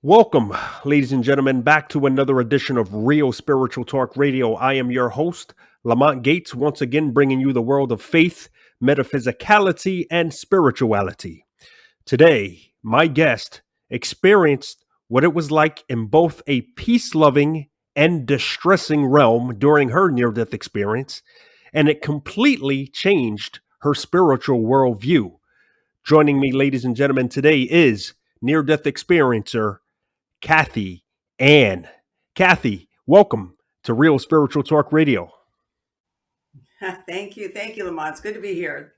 Welcome, ladies and gentlemen, back to another edition of Real Spiritual Talk Radio. I am your host, Lamont Gates, once again bringing you the world of faith, metaphysicality, and spirituality. Today, my guest experienced what it was like in both a peace-loving and distressing realm during her near-death experience, and it completely changed her spiritual worldview. Joining me, ladies and gentlemen, today is near-death experiencer Kathy Ann. Kathy, welcome to Real Spiritual Talk Radio. Thank you. Thank you, Lamont. It's good to be here.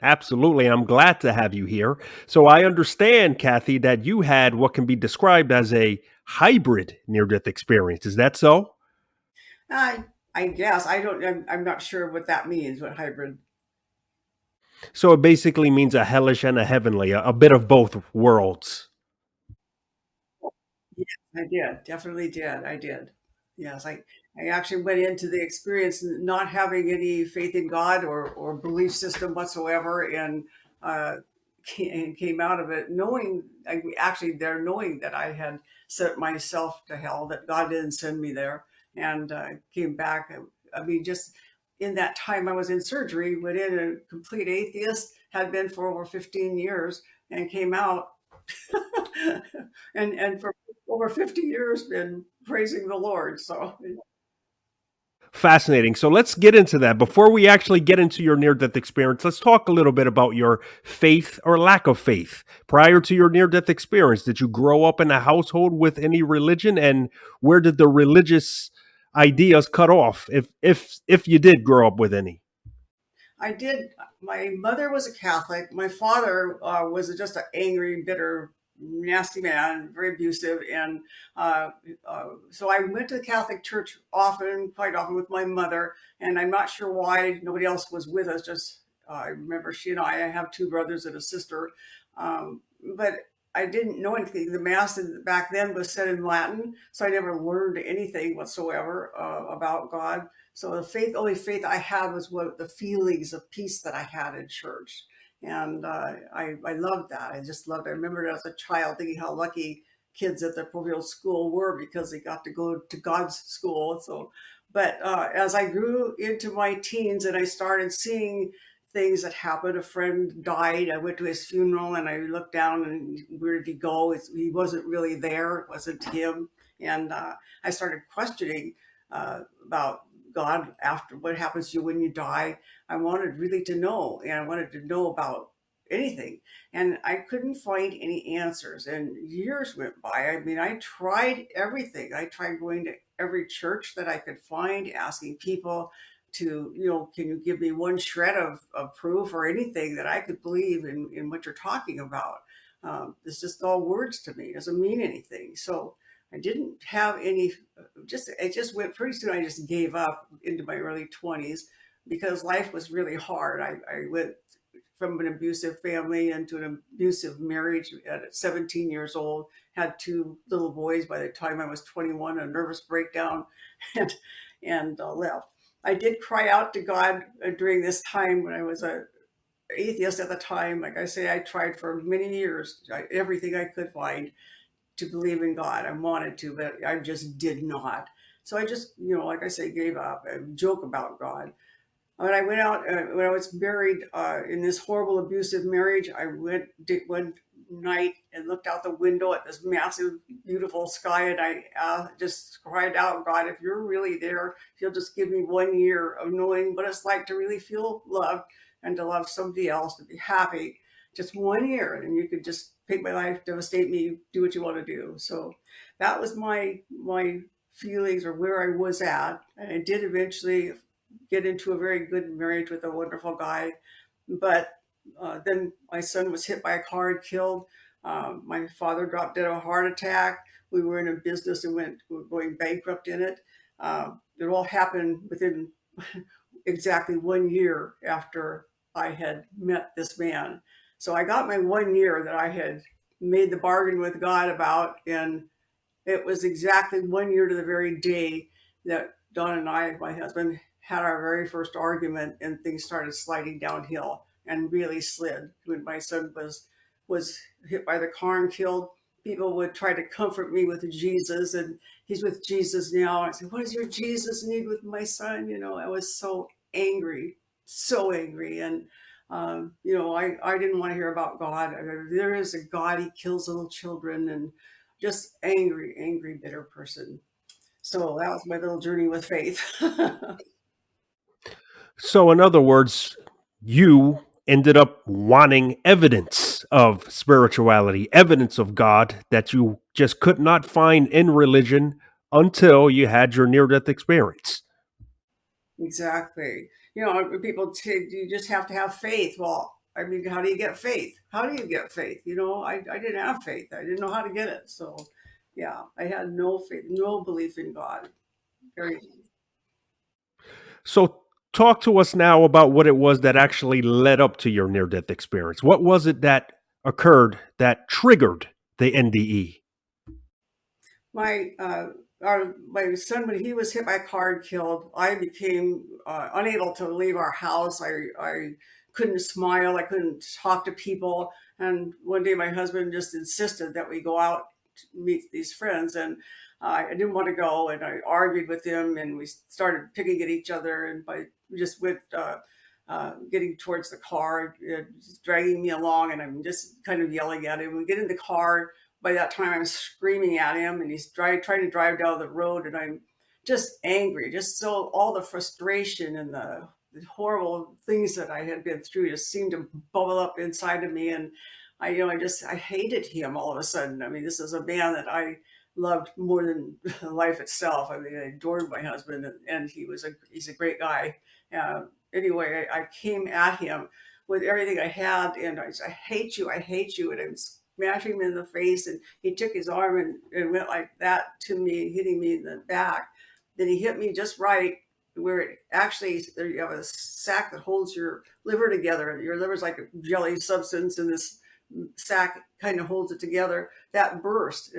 Absolutely. I'm glad to have you here. So I understand, Kathy, that you had what can be described as a hybrid near-death experience. Is that so? I I guess I don't. I'm not sure what that means. What hybrid? So it basically means a hellish and a heavenly, a bit of both worlds. Yes, I did. Definitely did. I did. Yes, I actually went into the experience not having any faith in God or belief system whatsoever, and came out of it knowing. Actually, there knowing that I had sent myself to hell, that God didn't send me there, and came back. I mean, just in that time I was in surgery, went in a complete atheist, had been for over 15 years, and came out and for over 50 years been praising the Lord. So Fascinating. So let's get into that. Before we actually get into your near death experience, let's talk a little bit about your faith or lack of faith. Prior to your near death experience, did you grow up in a household with any religion, and where did the religious ideas cut off if you did grow up with any? I did. My mother was a Catholic. My father was just an angry, bitter, nasty man, very abusive, and uh, so I went to the Catholic Church often, quite often, with my mother. And I'm not sure why nobody else was with us. Just I remember she and I have two brothers and a sister, but I didn't know anything. The mass back then was said in Latin, so I never learned anything whatsoever about God. So the only faith I had was what the feelings of peace that I had in church. And I loved that. I just loved it. I remember as a child thinking how lucky kids at the parochial school were because they got to go to God's school. So, but as I grew into my teens and I started seeing things that happened, a friend died. I went to his funeral and I looked down and where did he go? He wasn't really there. It wasn't him. And I started questioning about God after what happens to you when you die. I wanted really to know, and I wanted to know about anything. And I couldn't find any answers. And years went by. I mean, I tried everything. I tried going to every church that I could find, asking people to, can you give me one shred of proof or anything that I could believe in what you're talking about? It's just all words to me. It doesn't mean anything. So I didn't have any, it just went pretty soon. I just gave up into my early 20s because life was really hard. I went from an abusive family into an abusive marriage at 17 years old, had two little boys by the time I was 21, a nervous breakdown, and, and left. I did cry out to God during this time when I was a atheist at the time. Like I say, I tried for many years, everything I could find to believe in God. I wanted to, but I just did not. So I just, like I say, gave up. I joke about God. When I went out, when I was married in this horrible abusive marriage, I went one night and looked out the window at this massive, beautiful sky, and I just cried out, God, if you're really there, if you'll just give me 1 year of knowing what it's like to really feel loved and to love somebody else, to be happy, just 1 year, and you could just take my life, devastate me, do what you want to do. So that was my feelings or where I was at, and I did eventually get into a very good marriage with a wonderful guy. But then my son was hit by a car and killed. My father dropped dead of a heart attack. We were in a business and we were going bankrupt in it. It all happened within exactly 1 year after I had met this man. So I got my 1 year that I had made the bargain with God about, and it was exactly 1 year to the very day that Don and I, my husband, had our very first argument, and things started sliding downhill and really slid when my son was hit by the car and killed. people would try to comfort me with Jesus, and he's with Jesus now. I said, what does your Jesus need with my son? I was so angry. And, I didn't want to hear about God. There is a God, he kills little children, and just angry, angry, bitter person. So that was my little journey with faith. So, in other words, you ended up wanting evidence of spirituality, evidence of God that you just could not find in religion until you had your near death experience. Exactly. People say you just have to have faith. Well, I mean, how do you get faith? How do you get faith? I didn't have faith. I didn't know how to get it. So, yeah, I had no faith, no belief in God. Very. So, talk to us now about what it was that actually led up to your near death experience. What was it that occurred that triggered the NDE? My son, when he was hit by a car and killed, I became unable to leave our house. I couldn't smile. I couldn't talk to people. And one day my husband just insisted that we go out to meet these friends. And I didn't want to go. And I argued with him, and we started picking at each other. And we just went getting towards the car, dragging me along. And I'm just kind of yelling at him. We get in the car. By that time, I'm screaming at him, and he's trying to drive down the road, and I'm just angry. Just so all the frustration and the horrible things that I had been through just seemed to bubble up inside of me, and I hated him all of a sudden. I mean, this is a man that I loved more than life itself. I mean, I adored my husband, and he's a great guy. Anyway, I came at him with everything I had, and I said, I hate you, and I'm smashing him in the face. And he took his arm and went like that to me, hitting me in the back. Then he hit me just right where it actually, you have a sac that holds your liver together. Your liver's like a jelly substance, and this sac kind of holds it together. That burst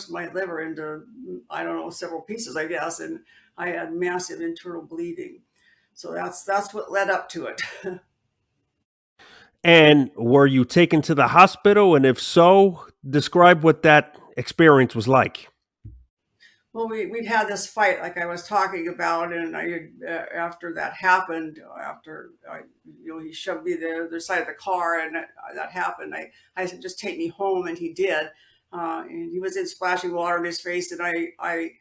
my liver into, I don't know, several pieces, I guess. And I had massive internal bleeding. So that's what led up to it. And were you taken to the hospital? And if so, describe what that experience was like. Well, we'd had this fight like I was talking about, and after that happened, after he shoved me the other side of the car, and that happened. I said, just take me home, and he did. And he was in splashing water in his face, and I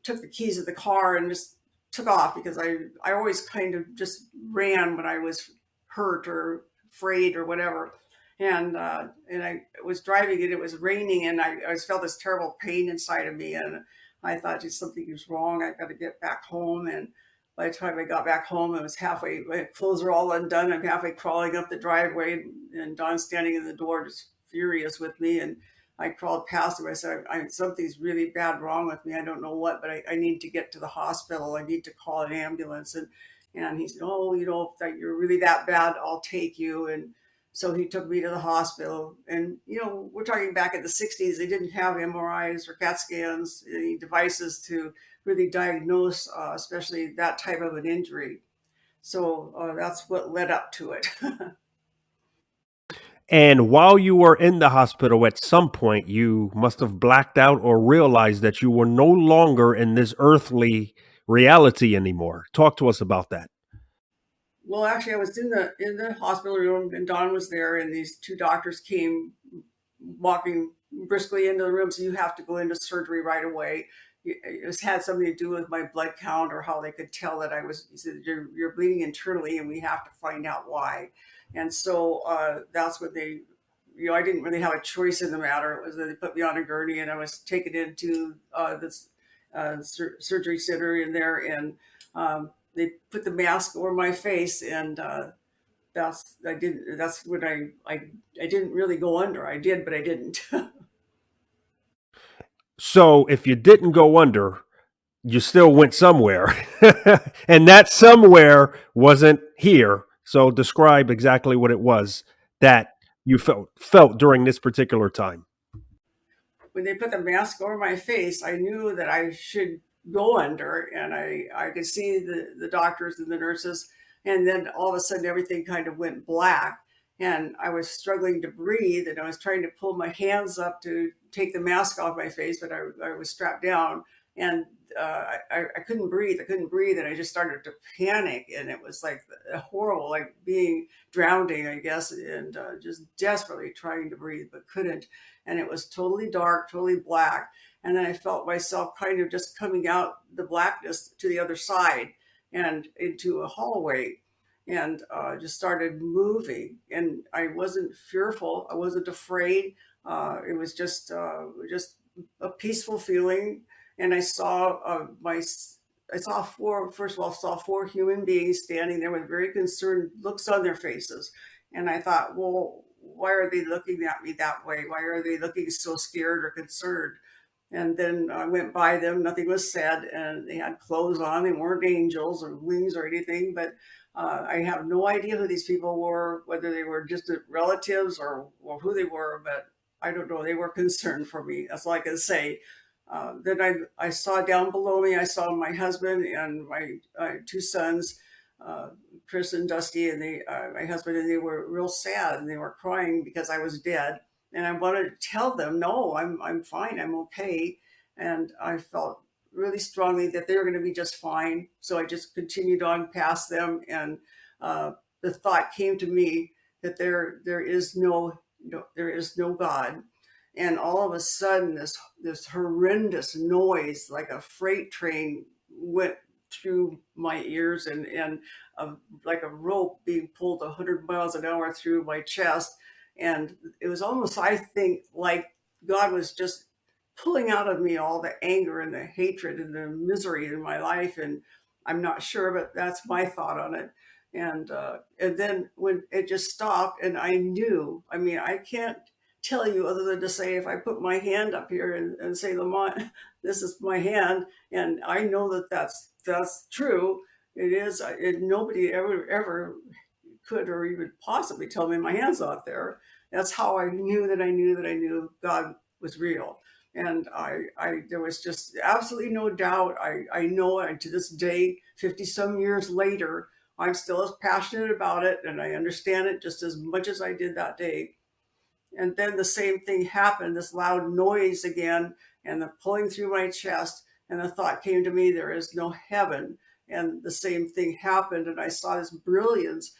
took the keys of the car and just took off, because I always kind of just ran when I was hurt or afraid or whatever. And I was driving, and it was raining, and I felt this terrible pain inside of me, and I thought just something was wrong. I got to get back home. And by the time I got back home, it was halfway, my clothes are all undone. I'm halfway crawling up the driveway, and Don's standing in the door just furious with me. And I crawled past him. I said, something's really bad wrong with me. I don't know what, but I need to get to the hospital. I need to call an ambulance. And he said, oh, if you're really that bad, I'll take you. And so he took me to the hospital. And, we're talking back in the 60s. They didn't have MRIs or CAT scans, any devices to really diagnose, especially that type of an injury. So that's what led up to it. And while you were in the hospital, at some point, you must have blacked out or realized that you were no longer in this earthly reality anymore. Talk to us about that. Well, actually, I was in the hospital room, and Don was there, and these two doctors came walking briskly into the room. So you have to go into surgery right away. It had something to do with my blood count, or how they could tell that I was. He said, you're bleeding internally, and we have to find out why. And so that's what they. I didn't really have a choice in the matter. It was that they put me on a gurney, and I was taken into this surgery center in there, and they put the mask over my face, and that's when I didn't really go under. I did, but I didn't. So if you didn't go under, you still went somewhere. And that somewhere wasn't here. So describe exactly what it was that you felt during this particular time. When they put the mask over my face, I knew that I should go under, and I could see the doctors and the nurses, and then all of a sudden everything kind of went black, and I was struggling to breathe, and I was trying to pull my hands up to take the mask off my face, but I was strapped down, and I couldn't breathe. I couldn't breathe, and I just started to panic, and it was like horrible, like being drowning, I guess, and just desperately trying to breathe but couldn't. And it was totally dark, totally black. And then I felt myself kind of just coming out the blackness to the other side and into a hallway, and just started moving. And I wasn't fearful. I wasn't afraid. It was just a peaceful feeling. And I saw four, first of all, saw four human beings standing there with very concerned looks on their faces. And I thought, well, why are they looking at me that way? Why are they looking so scared or concerned? And then I went by them, nothing was said, and they had clothes on. They weren't angels or wings or anything, but I have no idea who these people were, whether they were distant relatives or who they were, but I don't know. They were concerned for me. That's all I can say. Then I saw down below me, I saw my husband and my two sons, Chris and Dusty, and my husband, and they were real sad and they were crying because I was dead. And I wanted to tell them, no, I'm fine, I'm okay. And I felt really strongly that they were going to be just fine. So I just continued on past them, and the thought came to me that there is there is no God. And all of a sudden, this horrendous noise, like a freight train, went through my ears, and like a rope being pulled 100 miles an hour through my chest. And it was almost, I think, like God was just pulling out of me all the anger and the hatred and the misery in my life. And I'm not sure, but that's my thought on it. And then when it just stopped, and I knew, I mean, I can't tell you other than to say, if I put my hand up here and say, Lamont, this is my hand, and I know that that's true. It is. Nobody ever could or even possibly tell me my hand's not there. That's how I knew that I knew that I knew God was real. And there was just absolutely no doubt. I know, and to this day, 50 some years later, I'm still as passionate about it, and I understand it just as much as I did that day. And then the same thing happened, this loud noise again, and the pulling through my chest. And the thought came to me, there is no heaven. And the same thing happened. And I saw this brilliance.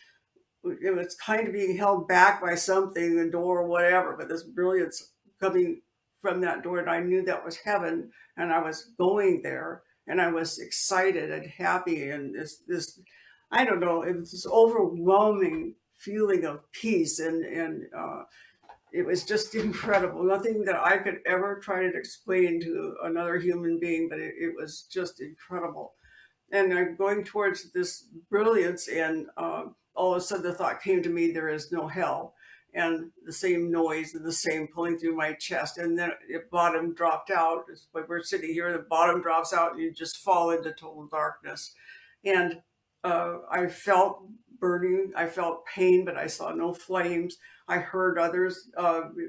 It was kind of being held back by something, the door or whatever, but this brilliance coming from that door. And I knew that was heaven. And I was going there. And I was excited and happy. And this I don't know, it was this overwhelming feeling of peace, and it was just incredible. Nothing that I could ever try to explain to another human being, but it was just incredible. And I'm going towards this brilliance, and all of a sudden the thought came to me, there is no hell. And the same noise and the same pulling through my chest. And then the bottom dropped out. It's like we're sitting here, the bottom drops out, and you just fall into total darkness. And I felt burning, I felt pain, but I saw no flames. I heard others,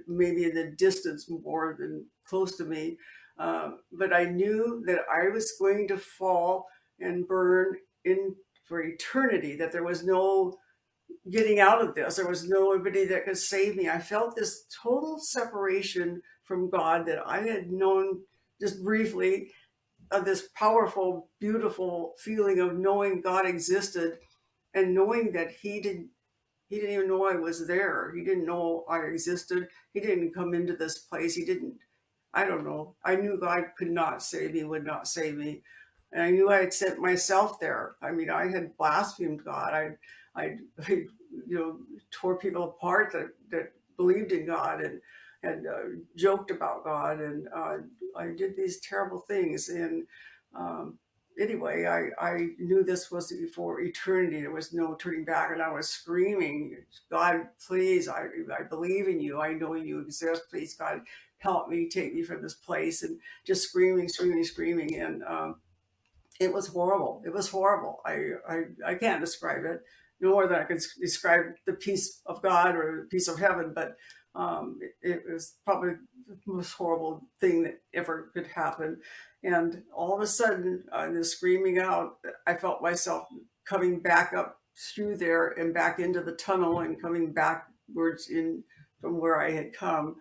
maybe in the distance more than close to me. But I knew that I was going to fall and burn in for eternity, that there was no getting out of this. There was nobody that could save me. I felt this total separation from God that I had known just briefly, this powerful, beautiful feeling of knowing God existed, and knowing that he didn't even know I was there. He didn't know I existed. He didn't come into this place. He didn't, I don't know. I knew God could not save me, would not save me. And I knew I had sent myself there. I mean, I had blasphemed God. I tore people apart that believed in God, and joked about God. And I did these terrible things. And anyway, I knew this was for eternity. There was no turning back, and I was screaming, God, please, I believe in you. I know you exist. Please, God, help me, take me from this place. And just screaming, screaming, screaming. And it was horrible. It was horrible. I can't describe it, no more than I could describe the peace of God or the peace of heaven. But it was probably the most horrible thing that ever could happen. And all of a sudden, the screaming out, I felt myself coming back up through there and back into the tunnel, and coming back words in from where I had come.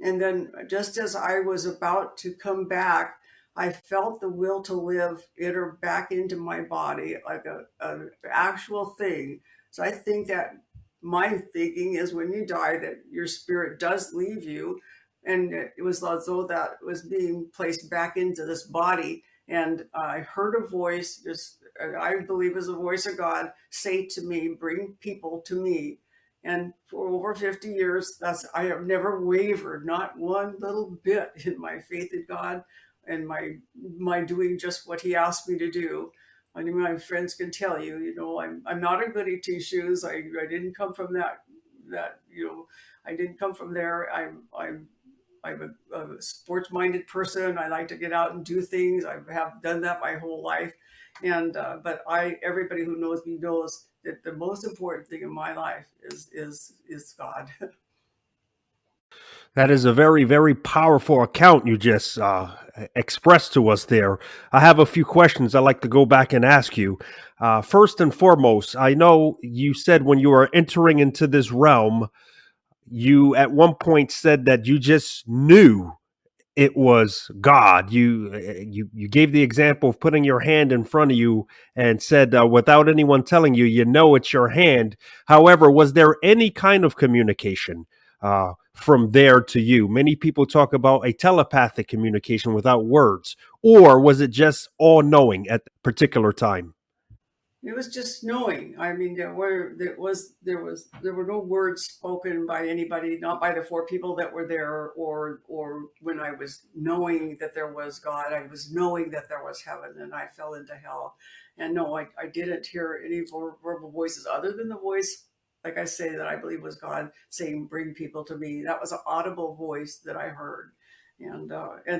And then just as I was about to come back, I felt the will to live enter back into my body like a actual thing. So I think that my thinking is when you die, that your spirit does leave you. And it was as though that was being placed back into this body. And I heard a voice, just I believe is the voice of God, say to me, bring people to me. And for over 50 years, I have never wavered, not one little bit, in my faith in God and my doing just what He asked me to do. I mean, my friends can tell you, I'm not a goody two shoes. I didn't come from that I didn't come from there. I'm a sports minded person. I like to get out and do things. I have done that my whole life. And but everybody who knows me knows that the most important thing in my life is God. That is a very, very powerful account you just expressed to us there. I have a few questions I'd like to go back and ask you. First and foremost, I know you said when you were entering into this realm, you at one point said that you just knew it was God. You gave the example of putting your hand in front of you and said, without anyone telling you, you know it's your hand. However, was there any kind of communication from there to you? Many people talk about a telepathic communication without words, or was it just all knowing at the particular time? It was just knowing. I mean, there were no words spoken by anybody, not by the four people that were there, or when I was knowing that there was God, I was knowing that there was heaven, and I fell into hell. And no, I didn't hear any verbal voices other than the voice, like I say, that I believe was God saying, "Bring people to me." That was an audible voice that I heard, and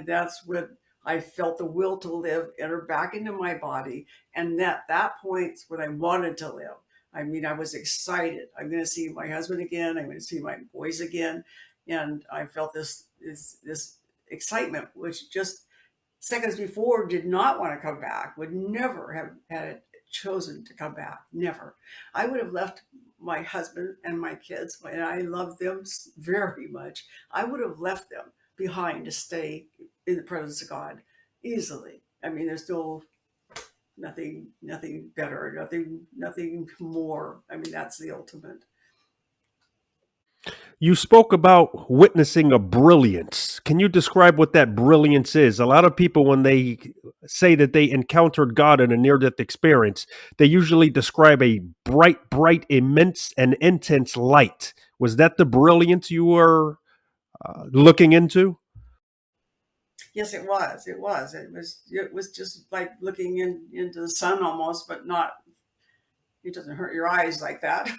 that's when I felt the will to live enter back into my body. And at that point when I wanted to live. I mean, I was excited. I'm going to see my husband again. I'm going to see my boys again. And I felt this excitement, which just seconds before did not want to come back, would never have had chosen to come back. Never. I would have left my husband and my kids, and I love them very much. I would have left them behind to stay in the presence of God easily. I mean, there's still nothing better, nothing more. I mean, that's the ultimate. You spoke about witnessing a brilliance. Can you describe what that brilliance is? A lot of people, when they say that they encountered God in a near death experience, they usually describe a bright, bright, immense, and intense light. Was that the brilliance you were looking into? Yes, it was. It was just like looking into the sun almost, but not. It doesn't hurt your eyes like that.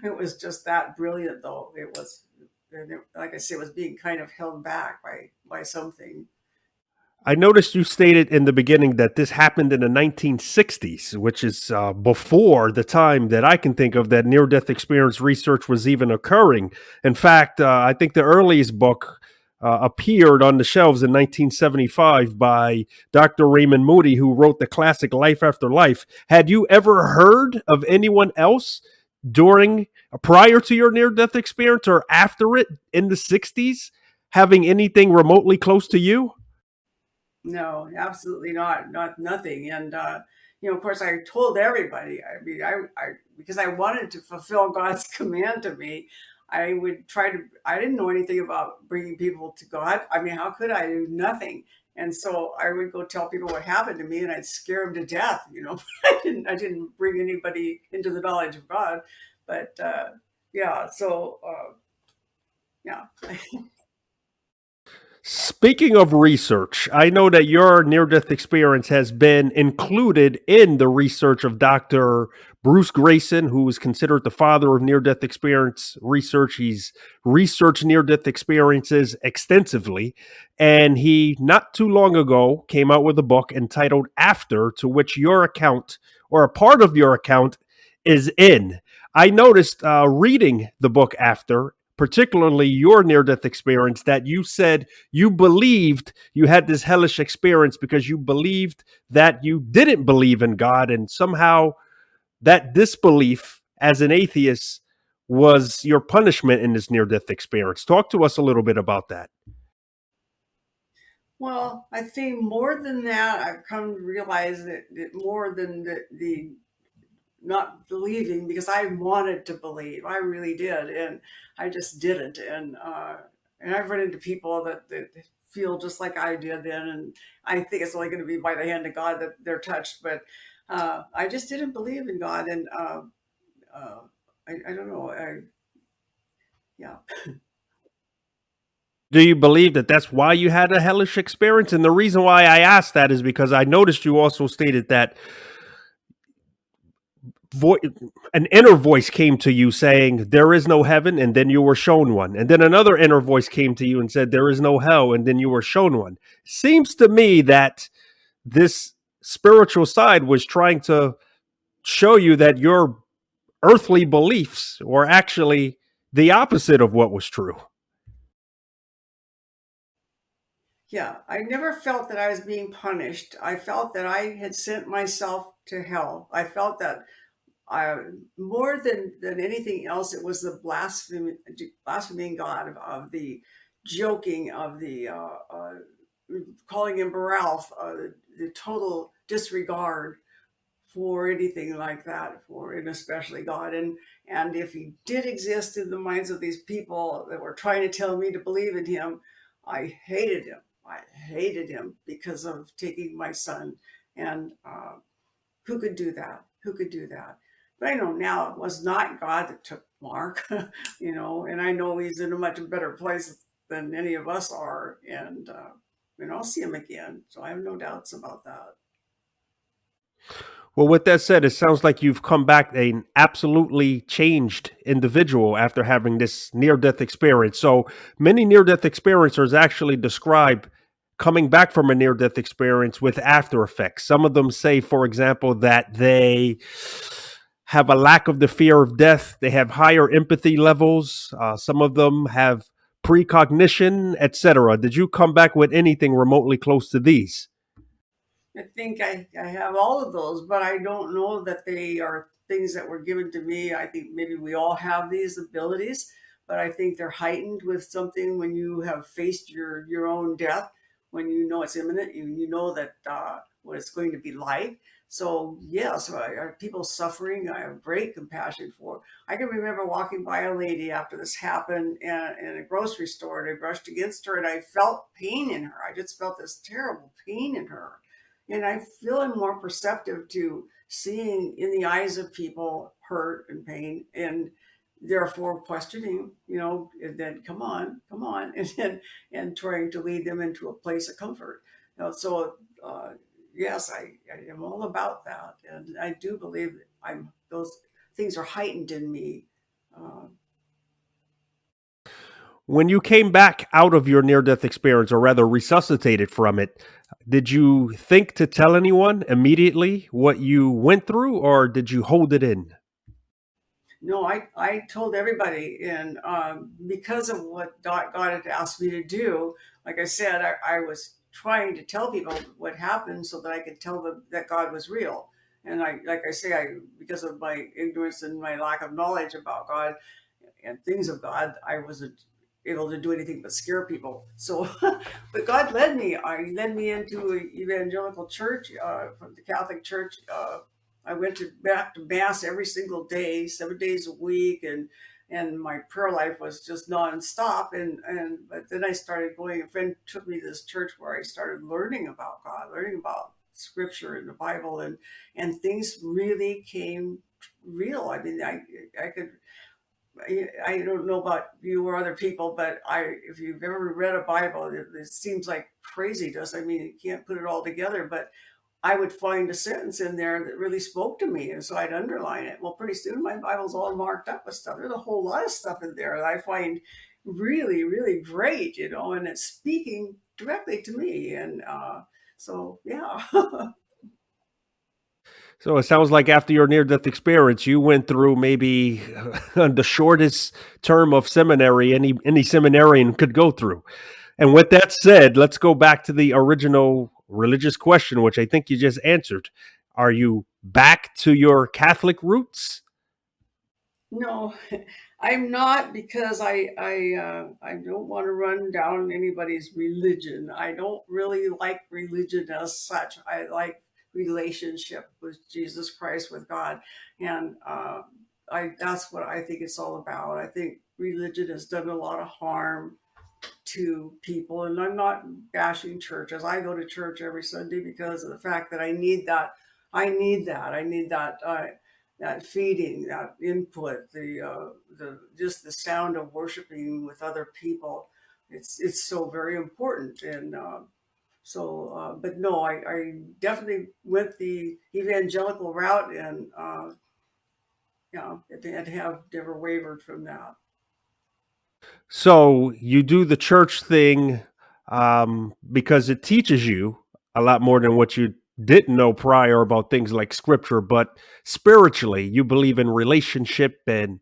It was just that brilliant, though. It was, and like I say, it was being kind of held back by something. I noticed you stated in the beginning that this happened in the 1960s, which is before the time that I can think of that near death experience research was even occurring. In fact, I think the earliest book appeared on the shelves in 1975 by Dr. Raymond Moody, who wrote the classic Life After Life. Had you ever heard of anyone else during, prior to your near death experience or after it in the 60s, having anything remotely close to you? No, absolutely not. Not nothing. And of course, I told everybody. I mean, I because I wanted to fulfill God's command to me. I would try to. I didn't know anything about bringing people to God. I mean, how could I do nothing? And so I would go tell people what happened to me, and I'd scare them to death. I didn't bring anybody into the knowledge of God. But yeah, so yeah. Speaking of research, I know that your near death experience has been included in the research of Dr. Bruce Grayson, who is considered the father of near death experience research. He's researched near death experiences extensively. And he, not too long ago, came out with a book entitled After, to which your account or a part of your account is in. I noticed reading the book After, particularly your near death experience, that you said you believed you had this hellish experience because you believed that you didn't believe in God. And somehow that disbelief as an atheist was your punishment in this near-death experience? Talk to us a little bit about that. Well, I think more than that, I've come to realize that more than the not believing, because I wanted to believe, I really did, and I just didn't. And I've run into people that feel just like I did then, and I think it's only going to be by the hand of God that they're touched. But I just didn't believe in God, and uh, I don't know. Yeah. Do you believe that that's why you had a hellish experience? And the reason why I asked that is because I noticed you also stated that vo- an inner voice came to you saying there is no heaven, and then you were shown one, and then another inner voice came to you and said there is no hell, and then you were shown one. Seems to me that this spiritual side was trying to show you that your earthly beliefs were actually the opposite of what was true. Yeah, I never felt that I was being punished. I felt that I had sent myself to hell. I felt that I, more than anything else, it was the blaspheming God of the joking, of the calling him Ralph, the total disregard for anything like that, for and especially God. And if he did exist in the minds of these people that were trying to tell me to believe in him, I hated him. I hated him because of taking my son. And who could do that? Who could do that? But I know now it was not God that took Mark, and I know he's in a much better place than any of us are. And I'll see him again. So I have no doubts about that. Well, with that said, it sounds like you've come back an absolutely changed individual after having this near death experience. So many near death experiencers actually describe coming back from a near death experience with after effects. Some of them say, for example, that they have a lack of the fear of death, they have higher empathy levels, some of them have precognition, etc. Did you come back with anything remotely close to these? I think I have all of those, but I don't know that they are things that were given to me. I think maybe we all have these abilities, but I think they're heightened with something when you have faced your own death, when you know it's imminent, you know that what it's going to be like. So yes, people suffering, I have great compassion for. I can remember walking by a lady after this happened in a grocery store, and I brushed against her, and I felt pain in her. I just felt this terrible pain in her, and I feel I'm more perceptive to seeing in the eyes of people hurt and pain, and therefore questioning, and then come on, and trying to lead them into a place of comfort. So yes, I am all about that, and I do believe that I'm those things are heightened in me. Uh, When you came back out of your near death experience, or rather resuscitated from it, did you think to tell anyone immediately what you went through, or did you hold it in? No, I told everybody, and because of what God had asked me to do, like I said, I was trying to tell people what happened so that I could tell them that God was real. And like I say, because of my ignorance and my lack of knowledge about God and things of God, I wasn't able to do anything but scare people. So, but God led me. He led me into an evangelical church, from the Catholic Church. I went back to mass every single day, 7 days a week, and my prayer life was just nonstop. And but then I started going. A friend took me to this church where I started learning about God, learning about Scripture and the Bible, and things really came real. I mean, I could. I don't know about you or other people, but if you've ever read a Bible, it seems like crazy to us. I mean, you can't put it all together, but I would find a sentence in there that really spoke to me, and so I'd underline it. Well, pretty soon my Bible's all marked up with stuff. There's a whole lot of stuff in there that I find really, really great, and it's speaking directly to me. And so, yeah. So it sounds like after your near death experience, you went through maybe the shortest term of seminary any seminarian could go through. And with that said, let's go back to the original religious question, which I think you just answered. Are you back to your Catholic roots? No, I'm not, because I don't want to run down anybody's religion. I don't really like religion as such. I like relationship with Jesus Christ, with God, and I that's what I think it's all about. I think religion has done a lot of harm to people, and I'm not bashing churches. I go to church every Sunday because of the fact that I need that. I need that. That feeding, that input, the just the sound of worshiping with other people. It's so very important, and but no, I definitely went the evangelical route, and and have never wavered from that. So you do the church thing because it teaches you a lot more than what you didn't know prior about things like scripture. But spiritually, you believe in relationship and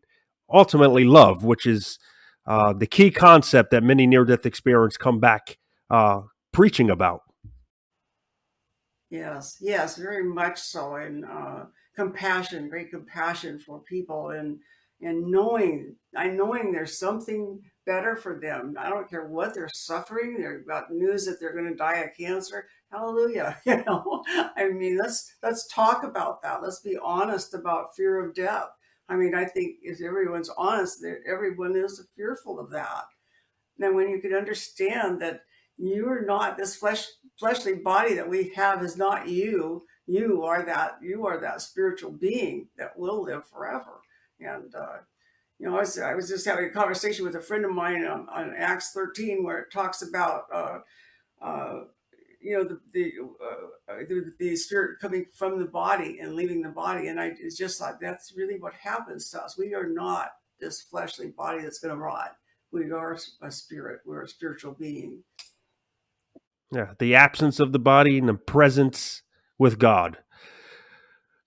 ultimately love, which is the key concept that many near death experience come back uh, preaching about. Yes, yes, very much so, and compassion, great compassion for people, and knowing there's something better for them. I don't care what they're suffering. They've got news that they're going to die of cancer. Hallelujah! I mean, let's talk about that. Let's be honest about fear of death. I mean, I think if everyone's honest, everyone is fearful of that. Then when you can understand that you're not this fleshly body that we have is not you. You are that spiritual being that will live forever. And I was just having a conversation with a friend of mine on Acts 13, where it talks about uh, the spirit coming from the body and leaving the body, and I it's just like that's really what happens to us. We are not this fleshly body that's going to rot. We are a spirit. We're a spiritual being. Yeah, the absence of the body and the presence with God.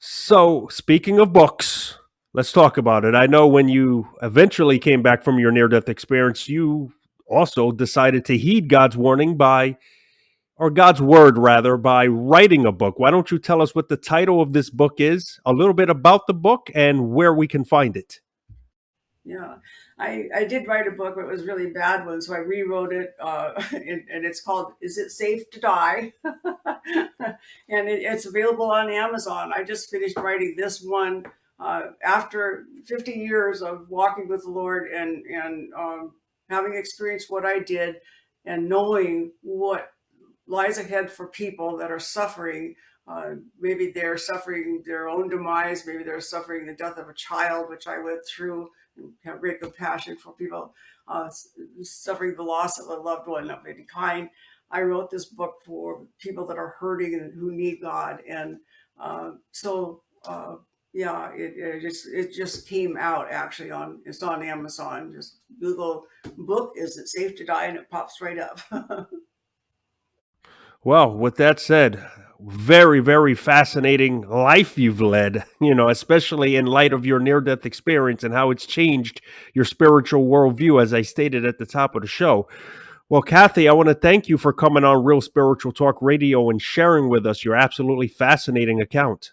So, speaking of books, let's talk about it. I know when you eventually came back from your near death experience, you also decided to heed God's warning by, or God's word rather, by writing a book. Why don't you tell us what the title of this book is, a little bit about the book, and where we can find it? Yeah, I did write a book, but it was a really bad one, so I rewrote it, and it's called "Is It Safe to Die?" And it's available on Amazon. I just finished writing this one after 50 years of walking with the Lord, and having experienced what I did, and knowing what lies ahead for people that are suffering. Maybe they're suffering their own demise. Maybe they're suffering the death of a child, which I went through, and have great compassion for people suffering the loss of a loved one of any kind. I wrote this book for people that are hurting and who need God, and so yeah, it just came out actually it's on Amazon. Just Google book "Is It Safe to Die?" and it pops right up. Well, with that said, very, very fascinating life you've led, especially in light of your near death experience and how it's changed your spiritual worldview, as I stated at the top of the show. Well, Kathy, I want to thank you for coming on Real Spiritual Talk Radio and sharing with us your absolutely fascinating account.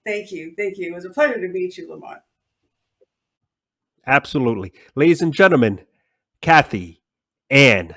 Thank you, thank you. It was a pleasure to meet you, Lamont. Absolutely. Ladies and gentlemen, Kathy Ann.